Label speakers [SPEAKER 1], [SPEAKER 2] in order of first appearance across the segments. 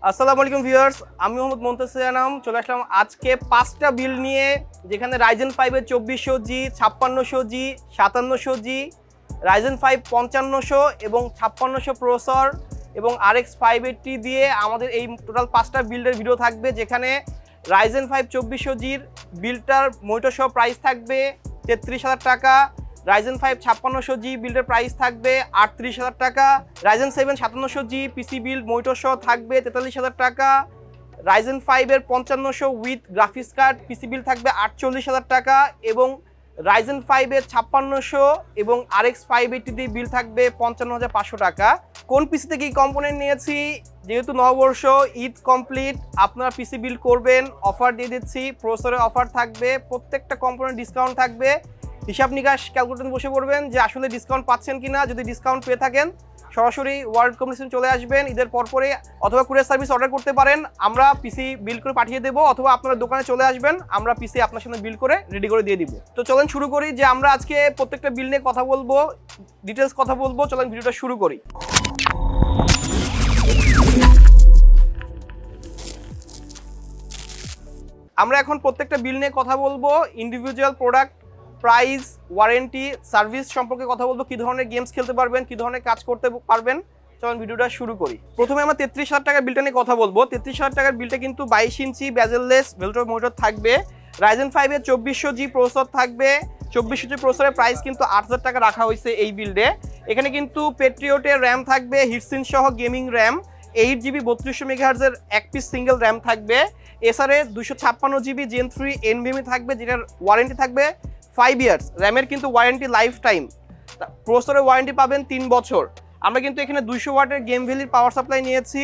[SPEAKER 1] আসসালামু আলাইকুম ভিউয়ার্স, আমি মোহাম্মদ মুনতাসির আনাম চলে আসলাম আজকে 5টা বিল্ড নিয়ে, যেখানে Ryzen 5 এর 2400G, 5600G, 5700G, Ryzen 5 5500 এবং 5600 প্রসেসর এবং RX 580 দিয়ে আমাদের এই টোটাল 5টা বিল্ডের ভিডিও থাকবে। যেখানে Ryzen 5 2400G বিল্ডটার মনিটর সহ প্রাইস থাকবে 33,000 টাকা, Ryzen 5 5600G বিল্ডের প্রাইস থাকবে 38,000 টাকা, Ryzen 7 5700G PC build monitor সহ থাকবে 43,000 টাকা, Ryzen 5 এর 5500 with graphics card PC build থাকবে 48,000 টাকা এবং Ryzen 5 এর 5600 এবং RX 580 দিয়ে বিল্ড থাকবে 55,500 টাকা। কোন পিসি থেকে এই কম্পোনেন্ট নিয়েছি, যেহেতু নববর্ষ, ঈদ কমপ্লিট, আপনারা পিসি বিল্ড করবেন, অফার দিয়ে দিচ্ছি, প্রসেসরে অফার থাকবে, প্রত্যেকটা কম্পোনেন্ট ডিসকাউন্ট থাকবে। হিসাব নিকাশ ক্যালকুলেটর বসে পড়বেন যে আসলে ডিসকাউন্ট পাচ্ছেন কিনা। যদি ডিসকাউন্ট পেয়ে থাকেন সরাসরি ওয়ার্ল্ড কমিশন চলে আসবেন ঈদের পরপরে, অথবা কুরিয়ার সার্ভিস অর্ডার করতে পারেন, আমরা পিসি বিল্ড করে পাঠিয়ে দেবো, অথবা আপনারা দোকানে চলে আসবেন, আমরা পিসি আপনার সামনে বিল্ড করে রেডি করে দিয়ে দিব। তো চলেন শুরু করি, যে আমরা আজকে প্রত্যেকটা বিল্ড নিয়ে কথা বলবো, ডিটেলস কথা বলবো। চলেন ভিডিওটা শুরু করি। আমরা এখন প্রত্যেকটা বিল্ড নিয়ে কথা বলবো, individual product, price, warranty, service সম্পর্কে কথা বলবো, কী ধরনের গেমস খেলতে পারবেন, কী ধরনের কাজ করতে পারবেন। চলুন ভিডিওটা শুরু করি। প্রথমে আমরা 33,000 টাকার বিলটা নিয়ে কথা বলবো। 33,000 টাকার বিলটা কিন্তু 22 ইঞ্চি বেজেললেস ভেলটর মনিটর থাকবে, Ryzen 5 এর 2400G প্রসেসর থাকবে। 2400G প্রসেসরের প্রাইস কিন্তু 8,000 টাকা রাখা হয়েছে এই বিল্ডে। এখানে কিন্তু পেট্রিয়টের র্যাম থাকবে, হিটসিন সহ গেমিং র্যাম, 8GB 3200 মেগাহার্জের এক পিস সিঙ্গেল র্যাম থাকবে। এসারে 256GB Gen 3 NVMe থাকবে, যেটার ওয়ারেন্টি থাকবে 5 ইয়ার্স। র্যামের কিন্তু ওয়ারেন্টি লাইফ টাইম, প্রসেসরের ওয়ারেন্টি পাবেন 3 বছর। আমরা কিন্তু এখানে 200 ওয়াটের গেম ভ্যালির পাওয়ার সাপ্লাই নিয়েছি,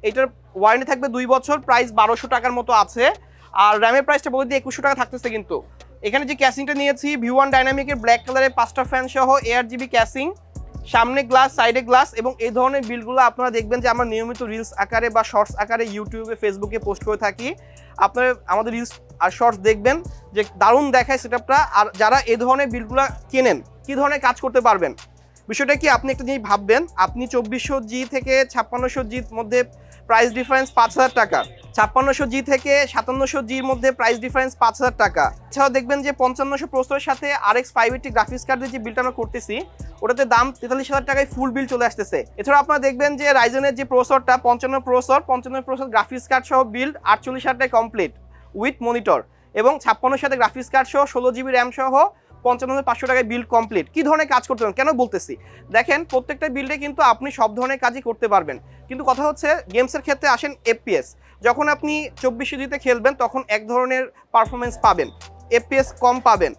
[SPEAKER 1] এটার ওয়ারেন্টি থাকবে 2 বছর, প্রাইস 1200 টাকার মতো আছে। আর র্যামের প্রাইসটা বলে দিয়ে 2100 টাকা থাকতেছে। কিন্তু এখানে যে ক্যাসিংটা নিয়েছি, V1 ডাইনামিকের ব্ল্যাক কালারের 5টা ফ্যান সহ ARGB ক্যাসিং, সামনে গ্লাস, সাইডে গ্লাস, এবং এই ধরনের বিলগুলো আপনারা দেখবেন যে আমরা নিয়মিত রিলস আকারে বা শর্টস আকারে ইউটিউবে, ফেসবুকে পোস্ট করে থাকি। আপনারা আমাদের রিলস আর শর্টস দেখবেন যে দারুণ দেখায় সেটআপটা। আর যারা এই ধরনের বিলগুলো কেনেন, কী ধরনের কাজ করতে পারবেন, বিষয়টা কি আপনি একটা জিনিস ভাববেন। আপনি 2400G থেকে 5600Gর মধ্যে প্রাইস ডিফারেন্স 5,000 টাকা, 5600G থেকে 5700Gর মধ্যে প্রাইস ডিফারেন্স 5,000 টাকা। এছাড়াও দেখবেন যে 5500 প্রসেসরের সাথে RX 580 গ্রাফিক্স কার্ডের যে বিলটা আমরা করতেছি, ওটাতে দাম 43,000 টাকায় ফুল বিল চলে আসতেছে। এছাড়া আপনারা দেখবেন যে রাইজেনের যে প্রসেসরটা 55 প্রসেসর গ্রাফিক্স কার্ড সহ বিল্ড 48,000 টাকায় কমপ্লিট উইথ মনিটর, এবং 56 সাথে গ্রাফিক্স কার্ড সহ 16GB র্যাম সহ 55,500 টাকায় বিল্ড কমপ্লিট। কী ধরনের কাজ করতে পারবেন কেন বলতেছি, দেখেন প্রত্যেকটা বিল্ডে কিন্তু আপনি সব ধরনের কাজই করতে পারবেন। কিন্তু কথা হচ্ছে গেমসের ক্ষেত্রে আসেন FPS, যখন আপনি 2400Gতে খেলবেন তখন এক ধরনের পারফরমেন্স পাবেন, FPS কম পাবেন,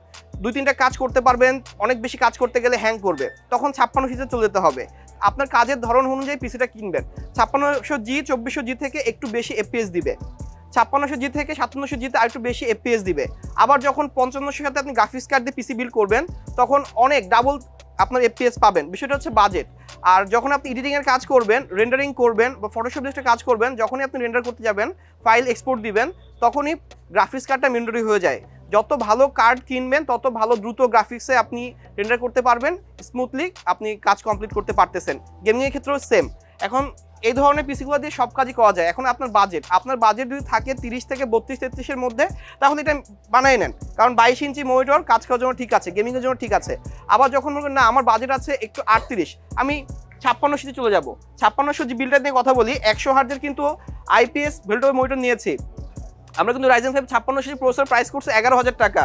[SPEAKER 1] 2-3টা কাজ করতে পারবেন, অনেক বেশি কাজ করতে গেলে হ্যাং করবে, তখন 5600Gতে চলে যেতে হবে। আপনার কাজের ধরন অনুযায়ী পিসিটা কিনবেন। 5600G 2400G থেকে একটু বেশি FPS দিবে, 5600G থেকে 5700Gতে আর একটু বেশি FPS দিবে। আবার যখন 5500 সাথে আপনি গ্রাফিক্স কার্ড দিয়ে পিসি বিল্ড করবেন, তখন অনেক ডাবল আপনার FPS পাবেন। বিষয়টা হচ্ছে বাজেট। আর যখন আপনি এডিটিংয়ের কাজ করবেন, রেন্ডারিং করবেন বা ফটোশপ লিস্টে কাজ করবেন, যখনই আপনি রেন্ডার করতে যাবেন, ফাইল এক্সপোর্ট দিবেন, তখনই গ্রাফিক্স কার্ডটা ম্যান্ডেটরি হয়ে যায়। যত ভালো কার্ড কিনবেন তত ভালো দ্রুত গ্রাফিক্সে আপনি রেন্ডার করতে পারবেন, স্মুথলি আপনি কাজ কমপ্লিট করতে পারতেছেন। গেমিংয়ের ক্ষেত্রেও সেম। এখন এই ধরনের পিসিগুলো দিয়ে সব কাজই করা যায়। এখন আপনার বাজেট যদি থাকে 30 থেকে 32-33-এর মধ্যে, তাহলে এটা বানিয়ে নেন, কারণ 22 ইঞ্চি মনিটর কাজ করার জন্য ঠিক আছে, গেমিংয়ের জন্য ঠিক আছে। আবার যখন বলবেন না আমার বাজেট আছে একটু 38, আমি 5600 চলে যাব, 5600G বিল্ডটা নিয়ে কথা বলি। 100 হার্জের কিন্তু IPS ভেলটর মনিটর নিয়েছি আমরা, কিন্তু Ryzen 5 5600G প্রসেসর প্রাইস করছে 11,000 টাকা।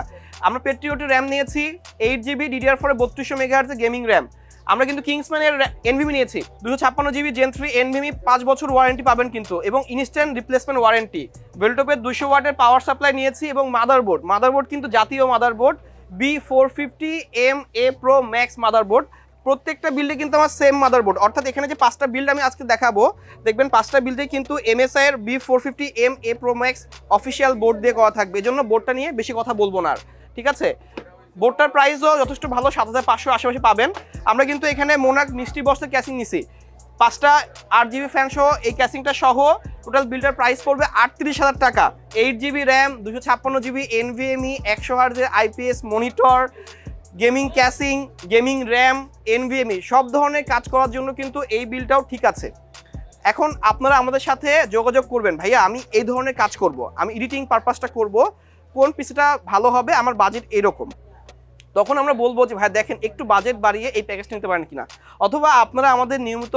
[SPEAKER 1] আমরা পেট্রিয়টের র্যাম নিয়েছি, 8GB DDR4 3200 মেগাহার্জের গেমিং র্যাম। আমরা কিন্তু কিংসম্যানের NVMe নিয়েছি, 256GB Gen 3 NVMe, 5 বছর ওয়ারেন্টি পাবেন কিন্তু, এবং ইনস্ট্যান্ট রিপ্লেসমেন্ট ওয়ারেন্টি। ভেলটপের 200 ওয়াটের পাওয়ার সাপ্লাই নিয়েছি, এবং মাদারবোর্ড কিন্তু জাতীয় motherboard B450MA Pro Max motherboard. প্রত্যেকটা বিল্ডে কিন্তু আমার সেম মাদারবোর্ড, অর্থাৎ এখানে যে 5টা বিল্ড আমি আজকে দেখাবো, দেখবেন 5টা বিল্ডে কিন্তু MSI এর B450MA Pro Max official board দিয়ে করা থাকবে। এই জন্য বোর্ডটা নিয়ে বেশি কথা বলবো না আর, ঠিক আছে। বোর্ডটার প্রাইসও যথেষ্ট ভালো, 7,500 আশেপাশে পাবেন। আমরা কিন্তু এখানে মোনাক মিষ্টি বক্সের ক্যাসিং নিছি, 5টা 8GB ফ্যান সহ, এই ক্যাসিংটা সহ টোটাল বিল্ডার প্রাইস পড়বে 38,000 টাকা। 8GB RAM, 256GB NVMe, 100 হার্জের IPS monitor, gaming casing, gaming RAM, NVMe, সব ধরনের কাজ করার জন্য কিন্তু এই বিলটাও ঠিক আছে। এখন আপনারা আমাদের সাথে যোগাযোগ করবেন, ভাইয়া আমি এই ধরনের কাজ করব, আমি এডিটিং পারপাসটা করব, কোন পিসিটা ভালো হবে, আমার বাজেট এরকম। তখন আমরা বলবো যে ভাই দেখেন একটু বাজেট বাড়িয়ে এই প্যাকেজটা নিতে পারেন কিনা। অথবা আপনারা আমাদের নিয়মিত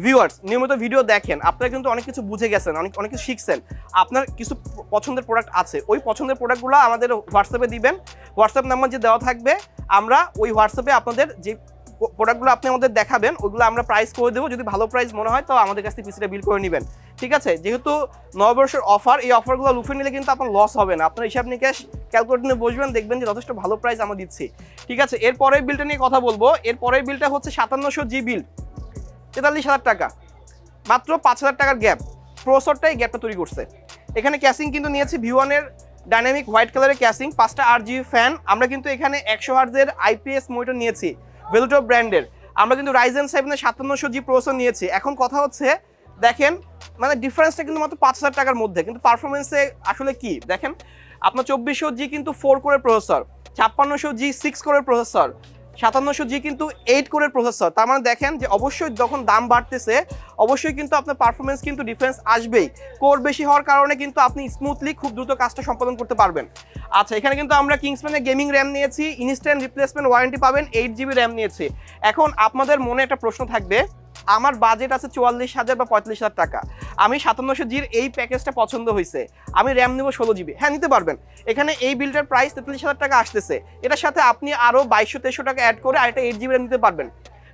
[SPEAKER 1] ভিউয়ার্স, নিয়মিত ভিডিও দেখেন, আপনারা কিন্তু অনেক কিছু বুঝে গেছেন, অনেক কিছু শিখছেন, আপনার কিছু পছন্দের প্রোডাক্ট আছে, ওই পছন্দের প্রোডাক্টগুলো আমাদের হোয়াটসঅ্যাপে দিবেন, হোয়াটসঅ্যাপ নাম্বার যে দেওয়া থাকবে, আমরা ওই হোয়াটসঅ্যাপে আপনাদের যে প্রোডাক্টগুলো আপনি আমাদের দেখাবেন ওইগুলো আমরা প্রাইস করে দেবো, যদি ভালো প্রাইস মনে হয় তো আমাদের কাছ থেকে পিসিটা বিল করে নেবেন, ঠিক আছে। যেহেতু নববর্ষের অফার, এই অফারগুলো লুফে নিলে কিন্তু আপনার লস হবে না, আপনার হিসাব নিকাশ ক্যালকুলেটরে বসবেন, দেখবেন যে যথেষ্ট ভালো প্রাইস আমরা দিচ্ছি, ঠিক আছে। এরপরের বিলটা নিয়ে কথা বলবো। এরপরের বিলটা হচ্ছে 5700G বিল, 43,000 টাকা, মাত্র 5,000 টাকার গ্যাপ, প্রসেসরটাই গ্যাপটা তৈরি করছে। এখানে ক্যাসিং কিন্তু নিয়েছি V1-এর ডাইনামিক হোয়াইট কালারের ক্যাসিং, 5টা RGB ফ্যান। আমরা কিন্তু এখানে 100 হার্জের IPS মনিটর নিয়েছি ভেলুটপ ব্র্যান্ডের। আমরা কিন্তু Ryzen 7-এর 5700G প্রসেসর নিয়েছি। এখন কথা হচ্ছে দেখেন মানে ডিফারেন্সটা কিন্তু মাত্র 5,000 টাকার মধ্যে, কিন্তু পারফরমেন্সে আসলে কি দেখেন, আপনার 2400G কিন্তু 4 কোরের প্রসেসর, 5600G 6 কোরের প্রসেসর, 5700G কিন্তু 8 কোরের প্রসেসর। তার মানে দেখেন যে অবশ্যই যখন দাম বাড়তেছে অবশ্যই কিন্তু আপনার পারফরমেন্স কিন্তু ডিফারেন্স আসবেই, কোর বেশি হওয়ার কারণে কিন্তু আপনি স্মুথলি খুব দ্রুত কাজটা সম্পাদন করতে পারবেন। আচ্ছা, এখানে কিন্তু আমরা কিংসম্যানের গেমিং র্যাম নিয়েছি, ইনস্ট্যান্ট রিপ্লেসমেন্ট ওয়ারেন্টি পাবেন, 8GB র্যাম নিয়েছি। এখন আপনাদের মনে একটা প্রশ্ন থাকবে, আমার বাজেট আছে 44,000 বা 45,000 টাকা, আমি 5700G'র এই প্যাকেজটা পছন্দ হয়েছে, আমি র্যাম নেব 16GB, হ্যাঁ নিতে পারবেন। এখানে এই বিলটার প্রাইস 43,000 টাকা আসতেছে, এটার সাথে আপনি আরও 2200-2300 টাকা অ্যাড করে আরেকটা 8GB র্যাম নিতে পারবেন।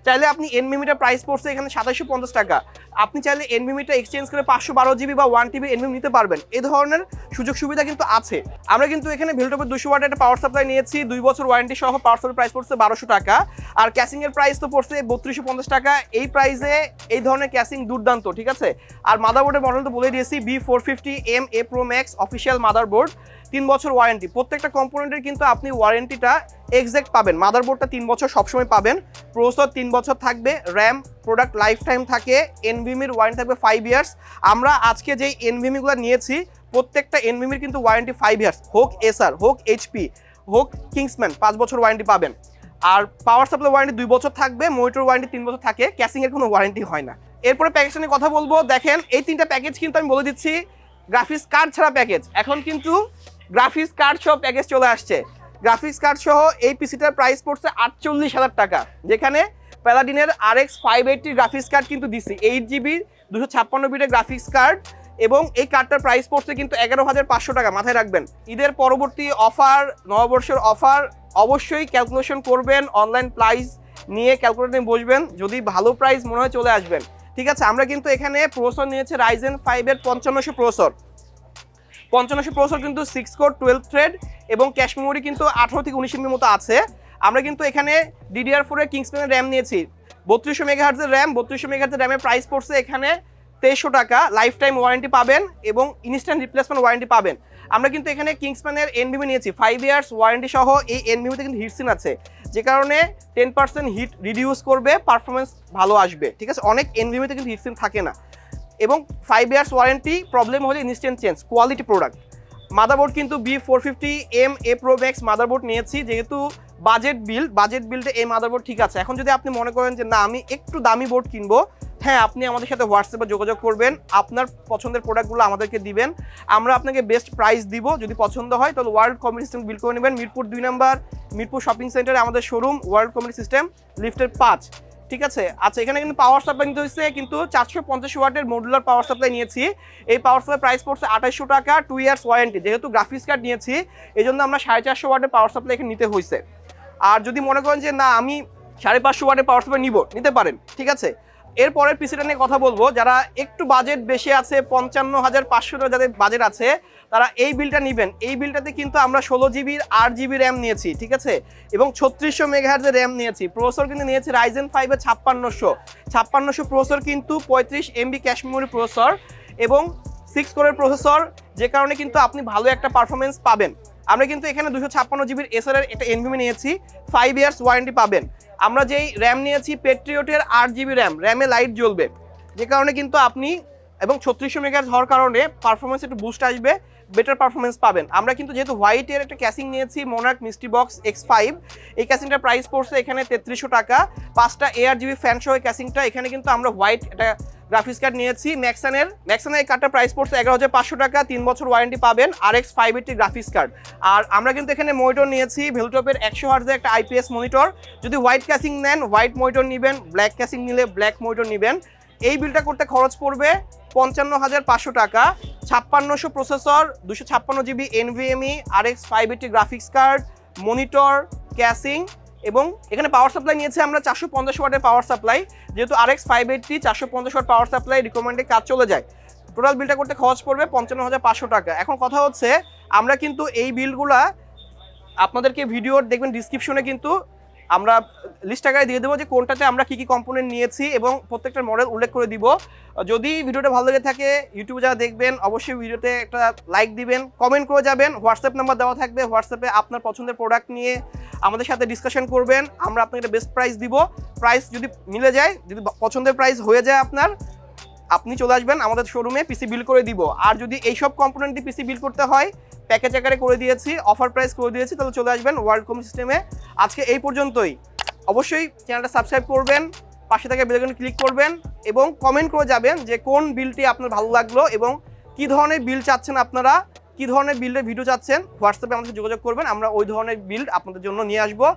[SPEAKER 1] চাইলে আপনি NVMe-টা প্রাইস পড়ছে এখানে 2750 টাকা, আপনি চাইলে NVMe-টা এক্সচেঞ্জ করে 512GB বা 1TB NVMe নিতে পারবেন। এই ধরনের সুযোগ সুবিধা কিন্তু আছে। আমরা কিন্তু এখানে ভেলটপের 200 ওয়াটের একটা পাওয়ার সাপ্লাই নিয়েছি, 2 বছর ওয়ারেন্টি সহ, পাওয়ার সাপ্লাই প্রাইস পড়ছে 1200 টাকা, আর ক্যাসিংয়ের প্রাইস তো পড়ছে 3250 টাকা। এই প্রাইসে এই ধরনের ক্যাসিং দুর্দান্ত, ঠিক আছে। আর মাদারবোর্ডের মডেল তো বলে দিয়েছি, B450MA Pro Max official motherboard, 3 বছর ওয়ারেন্টি। প্রত্যেকটা কম্পোনেন্টের কিন্তু আপনি ওয়ারেন্টিটা এক্সাক্ট পাবেন, মাদারবোর্ডটা 3 বছর সবসময় পাবেন, প্রসেসর 3 বছর থাকবে, র্যাম প্রোডাক্ট লাইফ টাইম থাকে, NVMe-র ওয়ারেন্টি থাকবে 5 ইয়ার্স। আমরা আজকে যেই NVMe-গুলো নিয়েছি প্রত্যেকটা NVMe-র কিন্তু ওয়ারেন্টি 5 ইয়ার্স, হোক Acer, হোক HP, হোক কিংসম্যান 5 বছর ওয়ারেন্টি পাবেন। আর পাওয়ার সাপ্লাই ওয়ারেন্টি 2 বছর থাকবে, মনিটর ওয়ারেন্টি 3 বছর থাকে, ক্যাসিংয়ের কোনো ওয়ারেন্টি হয় না। এরপরে প্যাকেজটা নিয়ে কথা বলবো। দেখেন এই 3টা প্যাকেজ কিন্তু আমি বলে দিচ্ছি গ্রাফিক্স কার্ড ছাড়া প্যাকেজ, এখন কিন্তু গ্রাফিক্স কার্ড সহ প্যাকেজ চলে আসছে। গ্রাফিক্স কার্ড সহ এই পিসিটার প্রাইস পড়ছে 48,000 টাকা, যেখানে প্যালাডিনের RX 580 গ্রাফিক্স কার্ড কিন্তু দিচ্ছি, 8GB 256 গ্রাফিক্স কার্ড, এবং এই কার্ডটার প্রাইস পড়ছে কিন্তু 11,500 টাকা। মাথায় রাখবেন ঈদের পরবর্তী অফার, নববর্ষের অফার, অবশ্যই ক্যালকুলেশন করবেন, অনলাইন প্রাইস নিয়ে ক্যালকুলেটর নিয়ে বসবেন, যদি ভালো প্রাইস মনে হয় চলে আসবেন, ঠিক আছে। আমরা কিন্তু এখানে প্রসেসর নিয়েছে Ryzen 5-এর 5500 প্রসেসর, 5500 প্রসেসর কিন্তু 6 কোর 12 থ্রেড, এবং ক্যাশ মেমোরি কিন্তু 18 থেকে 19 MB মতো আছে। আমরা কিন্তু এখানে DDR4-এর কিংসম্যানের র্যাম নিয়েছি, 3200 মেগাহার্জের র্যাম, 3200 মেগাহার্জের র্যামের প্রাইস পড়ছে এখানে 2300 টাকা, লাইফ টাইম ওয়ারেন্টি পাবেন এবং ইনস্ট্যান্ট রিপ্লেসমেন্ট ওয়ারেন্টি পাবেন। আমরা কিন্তু এখানে কিংসম্যানের NVMe নিয়েছি, 5 ইয়ার্স ওয়ারেন্টি সহ। এই NVMe-তে কিন্তু হিটসিন আছে, যে কারণে 10% হিট রিডিউস করবে, পারফরমেন্স ভালো আসবে, ঠিক আছে। অনেক NVMe-তে কিন্তু হিটসিন থাকে না, এবং 5 ইয়ার্স ওয়ারেন্টি, প্রবলেম হলে instant change, quality product. Motherboard কিন্তু B450MA Pro Max মাদারবোর্ড নিয়েছি, যেহেতু বাজেট বিল্ডে এই মাদারবোর্ড ঠিক আছে। এখন যদি আপনি মনে করেন যে না আমি একটু দামি বোর্ড কিনবো, হ্যাঁ আপনি আমাদের সাথে হোয়াটসঅ্যাপে যোগাযোগ করবেন, আপনার পছন্দের প্রোডাক্টগুলো আমাদেরকে দিবেন, আমরা আপনাকে বেস্ট প্রাইস দিব। যদি পছন্দ হয় তাহলে ওয়ার্ল্ড কমিউনিটি সিস্টেম বিল করে নেবেন। মিরপুর 2 নম্বর, মিরপুর শপিং সেন্টারে আমাদের শোরুম, ওয়ার্ল্ড কমিউনিটি সিস্টেম, লিফটের 5, ঠিক আছে। আচ্ছা, এখানে কিন্তু পাওয়ার সাপ্লাই নিতে হয়েছে, কিন্তু 450 ওয়াটের মডুলার পাওয়ার সাপ্লাই নিয়েছি। এই পাওয়ার সাপ্লাই প্রাইস পড়ছে 2800 টাকা, 2 ইয়ার্স ওয়ারেন্টি। যেহেতু গ্রাফিক্স কার্ড নিয়েছি এই জন্য আমরা 450 ওয়াটের পাওয়ার সাপ্লাই এখানে নিতে হয়েছে। আর যদি মনে করেন যে না আমি 550 ওয়াটের পাওয়ার সাপ্লাই নিতে পারেন, ঠিক আছে। এরপরের পিসিটা নিয়ে কথা বলবো, যারা একটু বাজেট বেশি আছে, 55,500 টাকা যাদের বাজেট আছে, তারা এই বিলটা নেবেন। এই বিলটাতে কিন্তু আমরা 16GB 8GB র্যাম নিয়েছি, ঠিক আছে, এবং 3600 মেগাহার্জের র্যাম নিয়েছি। প্রসেসর কিন্তু নিয়েছি Ryzen 5-এর 5600 প্রসেসর, কিন্তু 35 MB ক্যাশ মেমোরি প্রসেসর এবং 6 কোরের প্রসেসর, যে কারণে কিন্তু আপনি ভালো একটা পারফরমেন্স পাবেন। আমরা কিন্তু এখানে 256GB Acer-এর একটা NVMe নিয়েছি, 5 ইয়ার্স ওয়ারেন্টি পাবেন। আমরা যেই র্যাম নিয়েছি Patriot-এর 8GB র্যাম, র্যামে লাইট জ্বলবে, যে কারণে কিন্তু আপনি, এবং 3600 মেগাহার্জ হওয়ার কারণে পারফরমেন্স একটু বুস্ট আসবে, বেটার পারফরমেন্স পাবেন। আমরা কিন্তু যেহেতু হোয়াইটের একটা ক্যাসিং নিয়েছি মোনার্ক মিস্ট্রি বক্স X5, এই ক্যাসিংটার প্রাইস পড়ছে এখানে 3300 টাকা। 5টা ARGB ফ্যান সহ ক্যাসিংটা, এখানে কিন্তু আমরা হোয়াইট একটা গ্রাফিক্স কার্ড নিয়েছি ম্যাক্সানের এই কার্ডটার প্রাইস পড়ছে 11500 টাকা, 3 বছর ওয়ারেন্টি পাবেন, RX 580 গ্রাফিক্স কার্ড। আর আমরা কিন্তু এখানে মনিটর নিয়েছি ভেলটপের 100 হার্জের একটা IPS মনিটর। যদি হোয়াইট ক্যাসিং নেন হোয়াইট মনিটর নেবেন, ব্ল্যাক ক্যাসিং নিলে ব্ল্যাক মনিটর নেবেন। এই বিলটা করতে খরচ পড়বে 55500 টাকা। 5600 processor, 256GB NVMe, RX 580 graphics card, monitor, casing এবং এখানে পাওয়ার সাপ্লাই নিয়েছে আমরা 450 ওয়াটের পাওয়ার সাপ্লাই। যেহেতু RX 580 450 ওয়াট পাওয়ার সাপ্লাই রিকমেন্ডে কাজ চলে যায়। টোটাল বিলটা করতে খরচ পড়বে 55500 টাকা। এখন কথা হচ্ছে আমরা কিন্তু এই বিলগুলা আপনাদেরকে ভিডিওর দেখবেন ডিসক্রিপশনে কিন্তু আমরা লিস্ট আকারে দিয়ে দেবো যে কোনটাতে আমরা কী কী কম্পোনেন্ট নিয়েছি এবং প্রত্যেকটার মডেল উল্লেখ করে দিব। যদি ভিডিওটা ভালো লেগে থাকে ইউটিউবে যারা দেখবেন অবশ্যই ভিডিওতে একটা লাইক দিবেন, কমেন্ট করে যাবেন, হোয়াটসঅ্যাপ নাম্বার দেওয়া থাকবে, হোয়াটসঅ্যাপে আপনার পছন্দের প্রোডাক্ট নিয়ে আমাদের সাথে ডিসকাশন করবেন, আমরা আপনাকে বেস্ট প্রাইস দিব। প্রাইস যদি মিলে যায়, যদি পছন্দের প্রাইস হয়ে যায় আপনার, আপনি চলে আসবেন আমাদের শোরুমে, পিসি বিল করে দিব। আর যদি এইসব কম্পোনেন্ট দিয়ে পিসি বিল করতে হয় প্যাকেজ আকারে করে দিয়েছি, অফার প্রাইস করে দিয়েছি, তাহলে চলে আসবেন ওয়ার্ল্ডকম সিস্টেমে। আজকে এই পর্যন্তই। অবশ্যই চ্যানেলটা সাবস্ক্রাইব করবেন, পাশে থেকে বেল আইকনে ক্লিক করবেন এবং কমেন্ট করে যাবেন যে কোন বিলটি আপনার ভালো লাগলো এবং কী ধরনের বিল চাচ্ছেন, আপনারা কী ধরনের বিল্ডের ভিডিও চাচ্ছেন। হোয়াটসঅ্যাপে আমাদের যোগাযোগ করবেন, আমরা ওই ধরনের বিল্ড আপনাদের জন্য নিয়ে আসবো।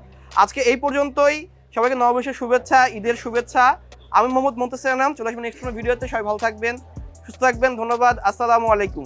[SPEAKER 1] আজকে এই পর্যন্তই। সবাইকে নববর্ষের শুভেচ্ছা, ঈদের শুভেচ্ছা। আমি মোহাম্মদ মুনতাসির আনাম, চলে আসবেন নেক্সট কোনো ভিডিওতে। সবাই ভালো থাকবেন, সুস্থ থাকবেন, ধন্যবাদ, আসসালামু আলাইকুম।